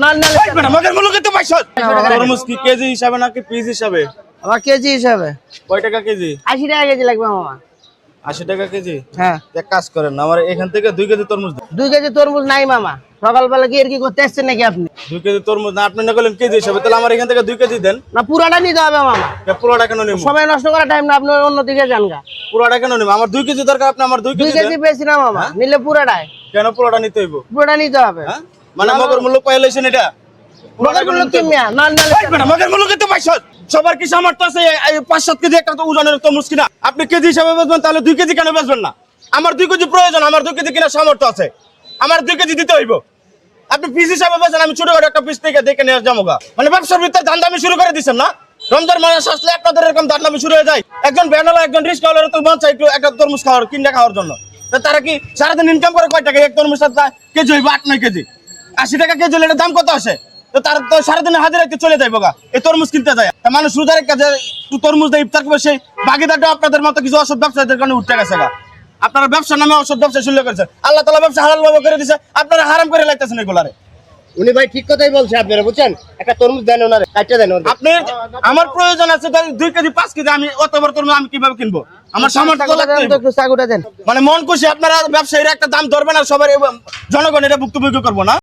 মগের মূল্য কত পয়সা? তরমুজ কি কেজি হিসাবে নাকি পিস হিসাবে? আমার কেজি হিসাবে। কয় টাকা কেজি? 80 টাকা কেজি লাগবে মামা। 80 টাকা কেজি? হ্যাঁ। এক কাজ করেন, আমার এখান থেকে 2 কেজি তরমুজ দেন। 2 কেজি তরমুজ নাই মামা। সকালবেলা কি এর কি করতে আসছেন নাকি আপনি? 2 কেজি তরমুজ না, আপনি না বলেন কেজি হিসাবে, তাহলে আমার এখান থেকে 2 কেজি দেন। না পুরাটা নিতে হবে মামা। পুরোটা কেন নিব? সময় নষ্ট করার টাইম না, আপনি অন্যদিকে যান গা। পুরোটা কেন নিব? আমার 2 কেজি দরকার, আপনি আমার 2 2 কেজি কেজি দেন। বেশি না মামা, নিলে পুরাটাই। কেন পুরোটা নিতে হইব? পুরাটা নিতে হবে। হ্যাঁ, মানে মগের মূল্য কয় লইছেন এটা? মগের মূল্য কি মিয়া? মগের মূল্য কত পয়সা? সবার কি সামর্থ্য আছে 5-7 কেজি একটা তো ওজনের তরমুজ কিনা? আপনি কেজি হিসাবে বেচবেন, তাহলে 2 কেজি কেন বেচবেন না? আমার 2 কেজি প্রয়োজন, আমার 2 কেজি কেনার সামর্থ্য আছে, আমার 2 কেজি দিতে হইব। আপনি পিস হিসাবে বেচেন, আমি ছোট একটা পিস থেকে দেখে নিয়ে যাবো গা। মানে ব্যবসার ভিতরে দামি শুরু করে দিচ্ছেন না? রমজান মাস আসলে আপনাদের এরকম দামি শুরু হয়ে যায়। একজন ভ্যানওয়ালা একজন রিক্সাওয়ালার তো মন চাই একটু একটা তরমুজ খাওয়ার, কিনে খাওয়ার জন্য। তা তারা কি সারাদিন ইনকাম করে কয় টাকা? এক তরমুজ কেজি হইব 8-9 কেজি, 80 টাকা কেজি হলে এটার দাম কত আসে? তো তার তো সারাদিনে হাজার চলে যাইব গা এই তরমুজ কিনতে যায়। তা মানুষ রোজার কাজে তরমুজ দিয়ে ইফতার করবে, সেই ভাগিদারটা আপনাদের মতো কিছু অসৎ ব্যবসায়ীদের কারণে উঠতে গেছে গা। আপনারা ব্যবসার নামে অসৎ ব্যবসা শুরু করেছেন, আল্লাহ তাআলা ব্যবসা হালাল ভাবে করে দিয়েছে, আপনারা হারাম করে লাইতেছেন এগুলারে। উনি ভাই ঠিক কথাই বলছে, আপনারা বুঝছেন। একটা তরমুজ দেন ওনারে, কাটটা দেন ওনারে। আপনি আমার প্রয়োজন আছে 2 কেজি 5 কেজি, আমি অত বড় তরমুজ আমি কিভাবে কিনবো? আমার সামর্থ্য লাগবে। একটু চাকুটা দেন। মানে মন খুশি আপনারা ব্যবসায়ীরা একটা দাম ধরবেন আর সবার জনগণ এটা ভুক্তভোগী করবো না।